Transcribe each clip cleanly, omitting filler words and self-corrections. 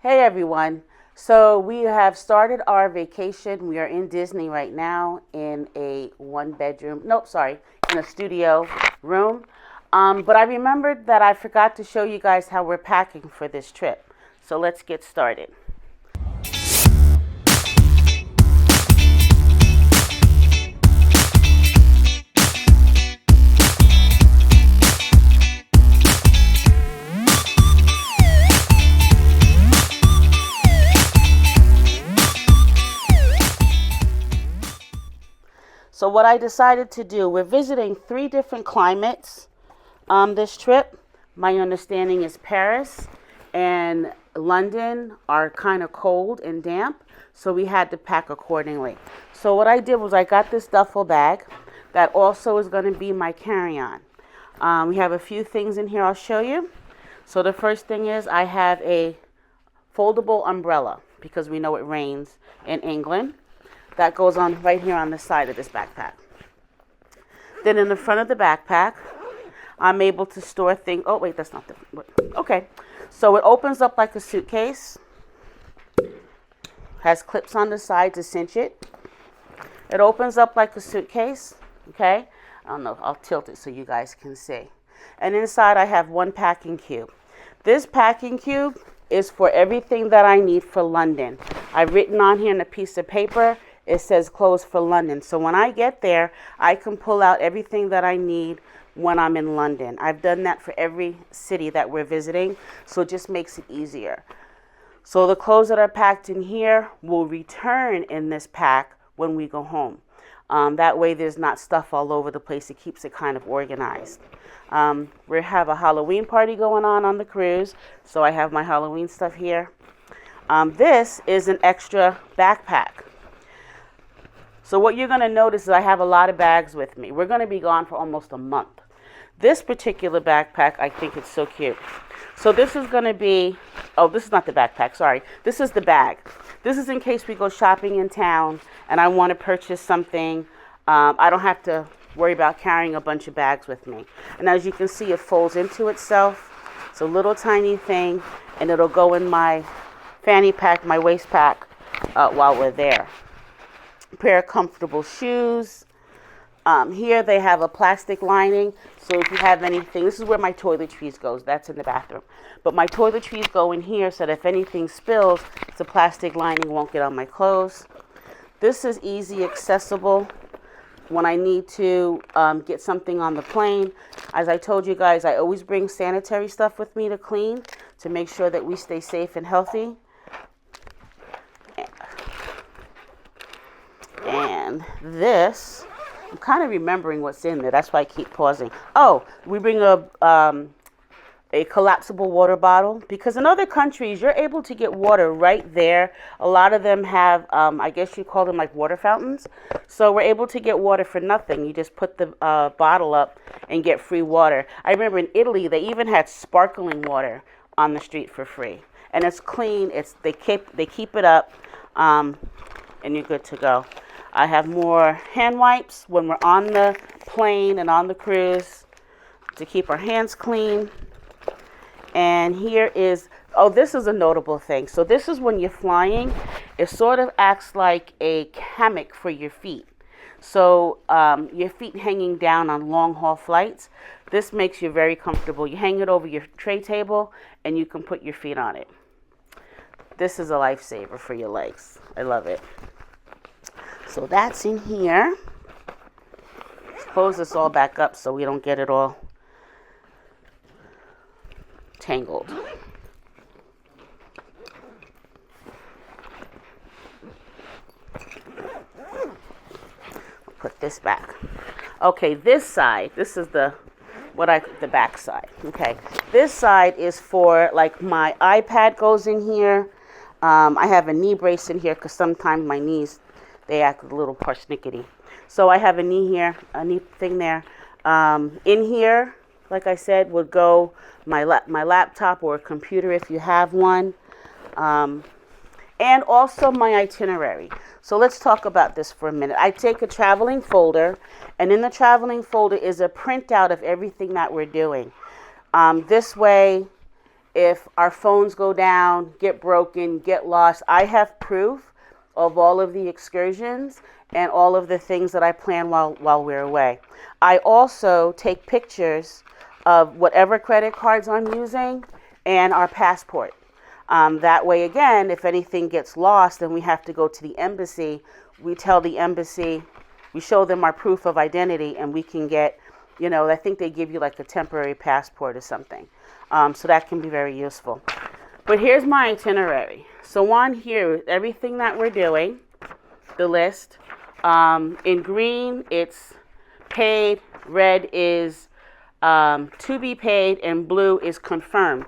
Hey everyone. So we have started our vacation. We are in Disney right now in a one bedroom, nope, sorry, in a studio room. But I remembered that I forgot to show you guys how we're packing for this trip. So let's get started. So what I decided to do, we're visiting 3 different climates on this trip. My understanding is Paris and London are kind of cold and damp, so we had to pack accordingly. So what I did was I got this duffel bag that also is going to be my carry-on. We have a few things in here I'll show you. So the first thing is I have a foldable umbrella because we know it rains in England. That goes on right here on the side of this backpack. Then in the front of the backpack, I'm able to store things. Oh, wait, that's not the. Okay. So it opens up like a suitcase. Has clips on the side to cinch it. It opens up like a suitcase. Okay. I don't know. I'll tilt it so you guys can see. And inside I have one packing cube. This packing cube is for everything that I need for London. I've written on here in a piece of paper. It says clothes for London. So when I get there, I can pull out everything that I need when I'm in London. I've done that for every city that we're visiting, so it just makes it easier. So the clothes that are packed in here will return in this pack when we go home. That way there's not stuff all over the place. It keeps it kind of organized. We have a Halloween party going on the cruise, so I have my Halloween stuff here. This is an extra backpack. So what you're going to notice is I have a lot of bags with me. We're going to be gone for almost a month. This particular backpack, I think it's so cute. So this is going to be, oh, this is not the backpack, sorry. This is the bag. This is in case we go shopping in town and I want to purchase something. I don't have to worry about carrying a bunch of bags with me. And as you can see, it folds into itself. It's a little tiny thing, and it'll go in my fanny pack, my waist pack, while we're there. Pair of comfortable shoes. Here they have a plastic lining, so if you have anything, this is where my toiletries goes, that's in the bathroom. But my toiletries go in here so that if anything spills, the plastic lining won't get on my clothes. This is easy accessible when I need to get something on the plane. As I told you guys, I always bring sanitary stuff with me to clean to make sure that we stay safe and healthy. And this, I'm kind of remembering what's in there. That's why I keep pausing. Oh, we bring a collapsible water bottle because in other countries, you're able to get water right there. A lot of them have, I guess you call them like water fountains. So we're able to get water for nothing. You just put the bottle up and get free water. I remember in Italy, they even had sparkling water on the street for free. And it's clean. They keep it up, and you're good to go. I have more hand wipes when we're on the plane and on the cruise to keep our hands clean. And here is, oh, this is a notable thing. So this is when you're flying, it sort of acts like a hammock for your feet. So your feet hanging down on long haul flights, this makes you very comfortable. You hang it over your tray table and you can put your feet on it. This is a lifesaver for your legs. I love it. So that's in here. Let's close this all back up so we don't get it all tangled. I'll put this back. Okay, this side, this is the back side. Okay, this side is for like my iPad goes in here. I have a knee brace in here because sometimes my knees, they act a little persnickety. So I have a knee thing there. In here, like I said, would go my laptop or a computer if you have one. And also my itinerary. So let's talk about this for a minute. I take a traveling folder, and in the traveling folder is a printout of everything that we're doing. This way, if our phones go down, get broken, get lost, I have proof of all of the excursions and all of the things that I plan while we're away. I also take pictures of whatever credit cards I'm using and our passport. That way, again, if anything gets lost and we have to go to the embassy, we tell the embassy, we show them our proof of identity, and we can get, I think they give you like a temporary passport or something. So that can be very useful. But here's my itinerary. So on here, everything that we're doing, the list. In green, it's paid. Red is to be paid, and blue is confirmed.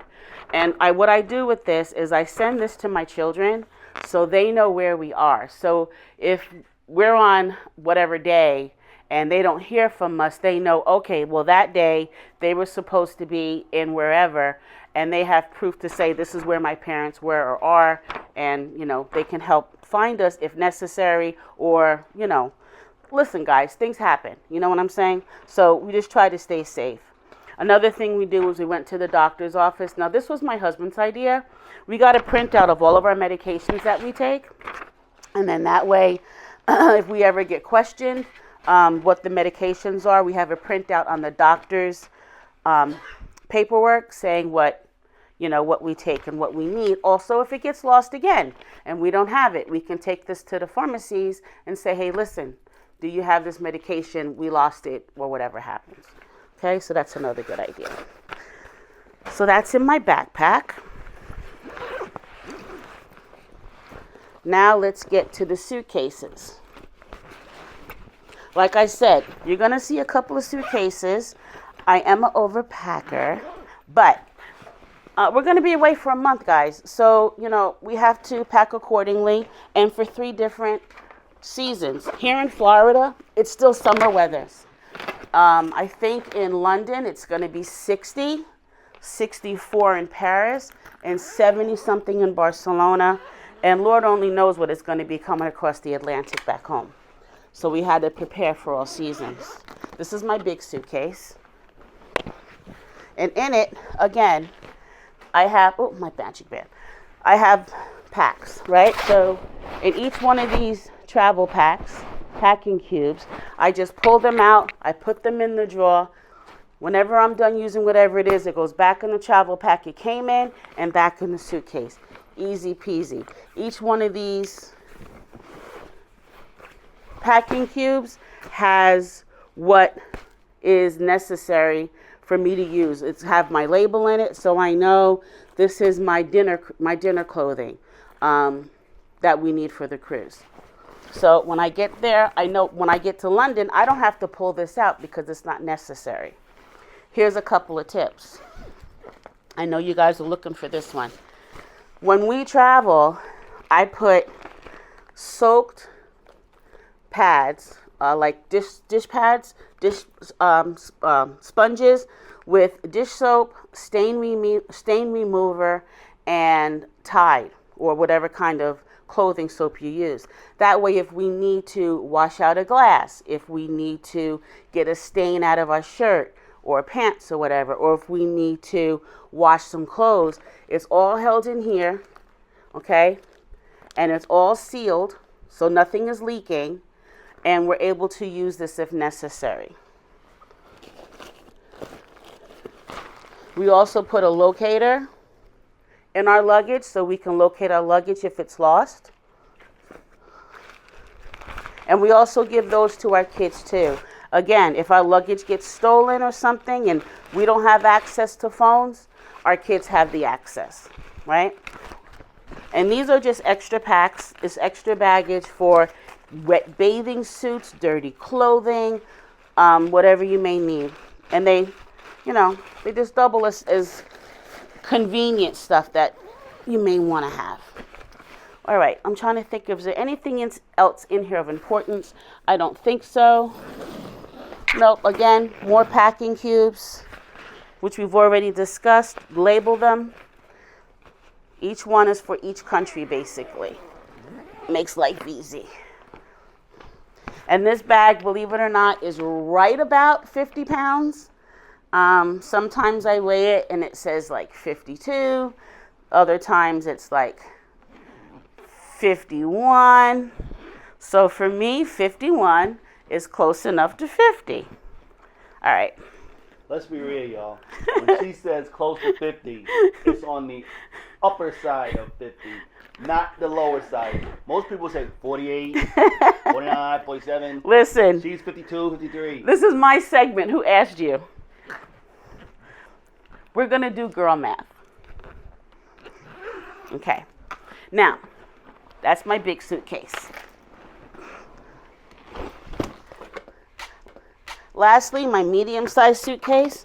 And what I do with this is I send this to my children so they know where we are. So if we're on whatever day and they don't hear from us, they know, okay, well, that day they were supposed to be in wherever, and they have proof to say this is where my parents were or are, and, they can help find us if necessary, or, listen, guys, things happen. You know what I'm saying? So we just try to stay safe. Another thing we do is we went to the doctor's office. Now, this was my husband's idea. We got a printout of all of our medications that we take, and then that way, if we ever get questioned what the medications are, we have a printout on the doctor's paperwork saying what we take and what we need. Also, if it gets lost again and we don't have it, we can take this to the pharmacies and say, hey, listen, do you have this medication? We lost it, or whatever happens. Okay, so that's another good idea. So that's in my backpack. Now let's get to the suitcases. Like I said, you're going to see a couple of suitcases. I am an overpacker, but we're going to be away for a month, guys. So, we have to pack accordingly, and for 3 different seasons. Here in Florida, it's still summer weather. I think in London, it's going to be 60, 64 in Paris, and 70-something in Barcelona. And Lord only knows what it's going to be coming across the Atlantic back home. So we had to prepare for all seasons. This is my big suitcase. And in it, again, I have, my magic band. I have packs, right? So in each one of these travel packs, packing cubes, I just pull them out, I put them in the drawer. Whenever I'm done using whatever it is, it goes back in the travel pack it came in and back in the suitcase. Easy peasy. Each one of these packing cubes has what is necessary for me to use. It's have my label in it, so I know this is my dinner clothing that we need for the cruise. So when I get there, I know when I get to London, I don't have to pull this out because it's not necessary. Here's a couple of tips. I know you guys are looking for this one. When we travel, I put soaked pads, like dish pads, sponges with dish soap, stain remover, and Tide, or whatever kind of clothing soap you use. That way, if we need to wash out a glass, if we need to get a stain out of our shirt or pants or whatever, or if we need to wash some clothes, it's all held in here, okay? And it's all sealed, so nothing is leaking, and we're able to use this if necessary. We also put a locator in our luggage so we can locate our luggage if it's lost. And we also give those to our kids too. Again, if our luggage gets stolen or something and we don't have access to phones, our kids have the access, right? And these are just extra packs. It's extra baggage for wet bathing suits, dirty clothing, whatever you may need. And they just double as convenient stuff that you may want to have. All right, I'm trying to think if there's anything else in here of importance. I don't think so. Nope, again, more packing cubes, which we've already discussed. Label them. Each one is for each country, basically. Makes life easy. And this bag, believe it or not, is right about 50 pounds. Sometimes I weigh it and it says like 52. Other times it's like 51. So for me, 51 is close enough to 50. All right. Let's be real, y'all. When she says close to 50, it's on the upper side of 50, not the lower side. Most people say 48, 49, 47. Listen. She's 52, 53. This is my segment. Who asked you? We're going to do girl math. Okay. Now, that's my big suitcase. Lastly, my medium-sized suitcase,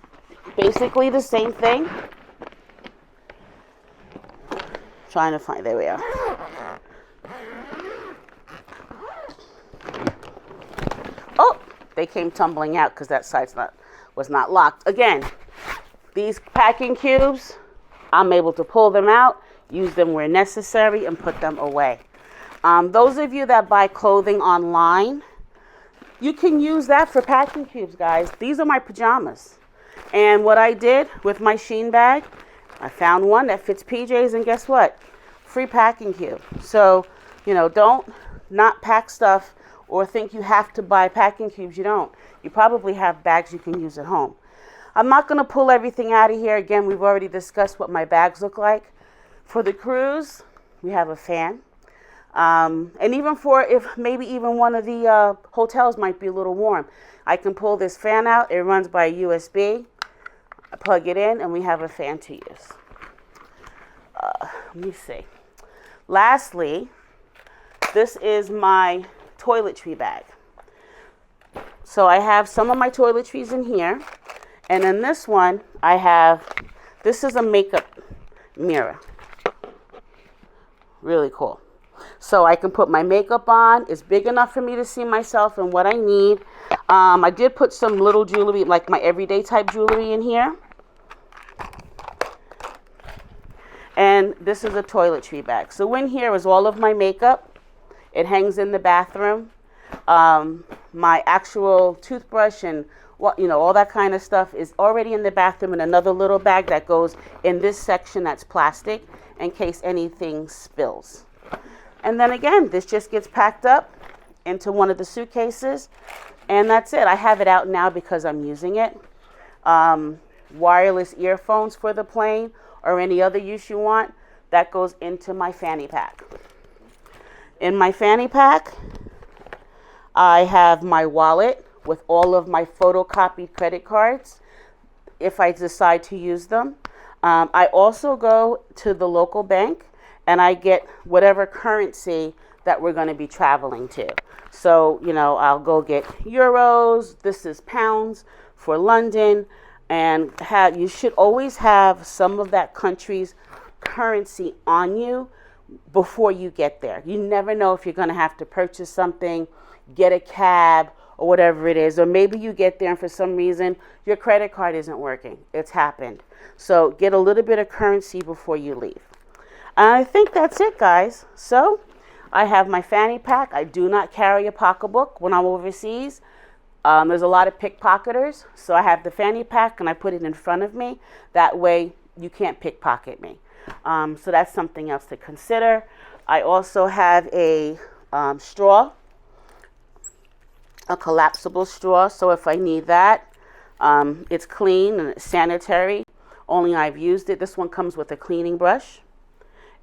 basically the same thing. Trying to find, there we are. Oh, they came tumbling out because that side was not locked. Again, these packing cubes, I'm able to pull them out, use them where necessary, and put them away. Those of you that buy clothing online, you can use that for packing cubes, guys. These are my pajamas. And what I did with my Shein bag, I found one that fits PJs, and guess what? Free packing cube. So, don't not pack stuff or think you have to buy packing cubes. You don't. You probably have bags you can use at home. I'm not going to pull everything out of here. Again, we've already discussed what my bags look like. For the cruise, we have a fan. And even if maybe even one of the hotels might be a little warm, I can pull this fan out. It runs by USB. I plug it in, and we have a fan to use. Let me see. Lastly, this is my toiletry bag. So I have some of my toiletries in here. And in this one, this is a makeup mirror. Really cool. So I can put my makeup on. It's big enough for me to see myself and what I need. I did put some little jewelry, like my everyday type jewelry in here. And this is a toiletry bag. So in here is all of my makeup. It hangs in the bathroom. My actual toothbrush and all that kind of stuff is already in the bathroom in another little bag that goes in this section that's plastic in case anything spills. And then again, this just gets packed up into one of the suitcases, and that's it. I have it out now because I'm using it. Wireless earphones for the plane or any other use you want, that goes into my fanny pack. In my fanny pack, I have my wallet with all of my photocopied credit cards if I decide to use them. I also go to the local bank and I get whatever currency that we're going to be traveling to. So, I'll go get euros. This is pounds for London. And you should always have some of that country's currency on you before you get there. You never know if you're going to have to purchase something, get a cab, or whatever it is. Or maybe you get there and for some reason your credit card isn't working. It's happened. So get a little bit of currency before you leave. I think that's it, guys. So I have my fanny pack. I do not carry a pocketbook when I'm overseas. There's a lot of pickpocketers. So I have the fanny pack and I put it in front of me. That way you can't pickpocket me. So that's something else to consider. I also have a straw, a collapsible straw. So if I need that, it's clean and it's sanitary. Only I've used it. This one comes with a cleaning brush.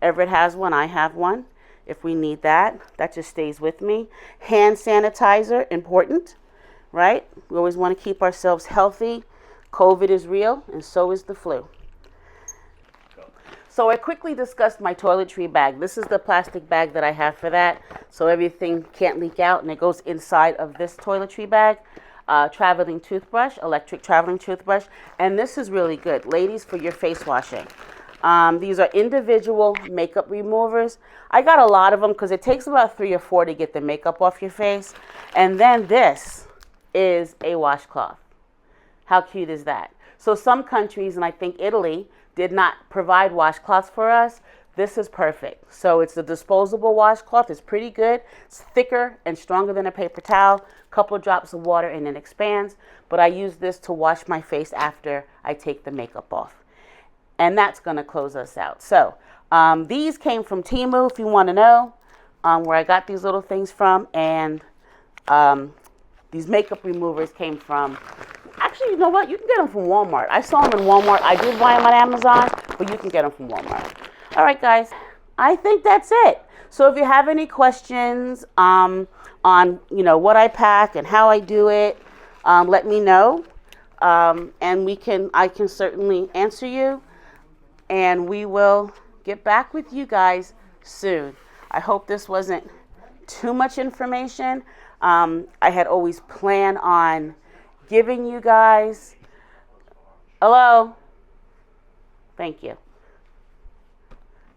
Everett has one. I have one. If we need that, that just stays with me. Hand sanitizer, important, right? We always want to keep ourselves healthy. COVID is real, and so is the flu. So I quickly discussed my toiletry bag. This is the plastic bag that I have for that, so everything can't leak out, and it goes inside of this toiletry bag. Traveling toothbrush, electric traveling toothbrush, and this is really good, ladies, for your face washing. These are individual makeup removers. I got a lot of them because it takes about 3 or 4 to get the makeup off your face. And then this is a washcloth. How cute is that? So some countries, and I think Italy, did not provide washcloths for us. this is perfect. So it's a disposable washcloth. It's pretty good. It's thicker and stronger than a paper towel. Couple of drops of water and it expands. But I use this to wash my face after I take the makeup off. And that's going to close us out. So these came from Temu, if you want to know where I got these little things from. And these makeup removers came from, actually, you know what? You can get them from Walmart. I saw them in Walmart. I did buy them on Amazon, but you can get them from Walmart. All right, guys. I think that's it. So if you have any questions on, what I pack and how I do it, let me know. And I can certainly answer you. And we will get back with you guys soon. I hope this wasn't too much information. I had always planned on giving you guys, hello, thank you.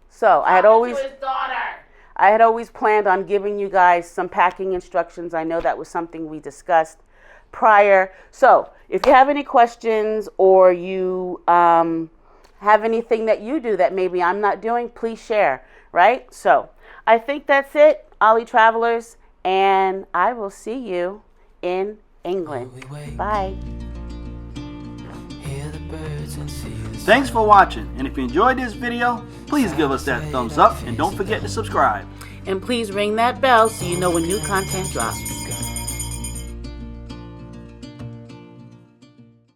So I had always planned on giving you guys some packing instructions. I know that was something we discussed prior. So if you have any questions or you have anything that you do that maybe I'm not doing, please share, right? So I think that's it, Ollie Travelers, and I will see you in England. Bye. Thanks for watching, and if you enjoyed this video, please give us that thumbs up and don't forget to subscribe. And please ring that bell so you know when new content drops.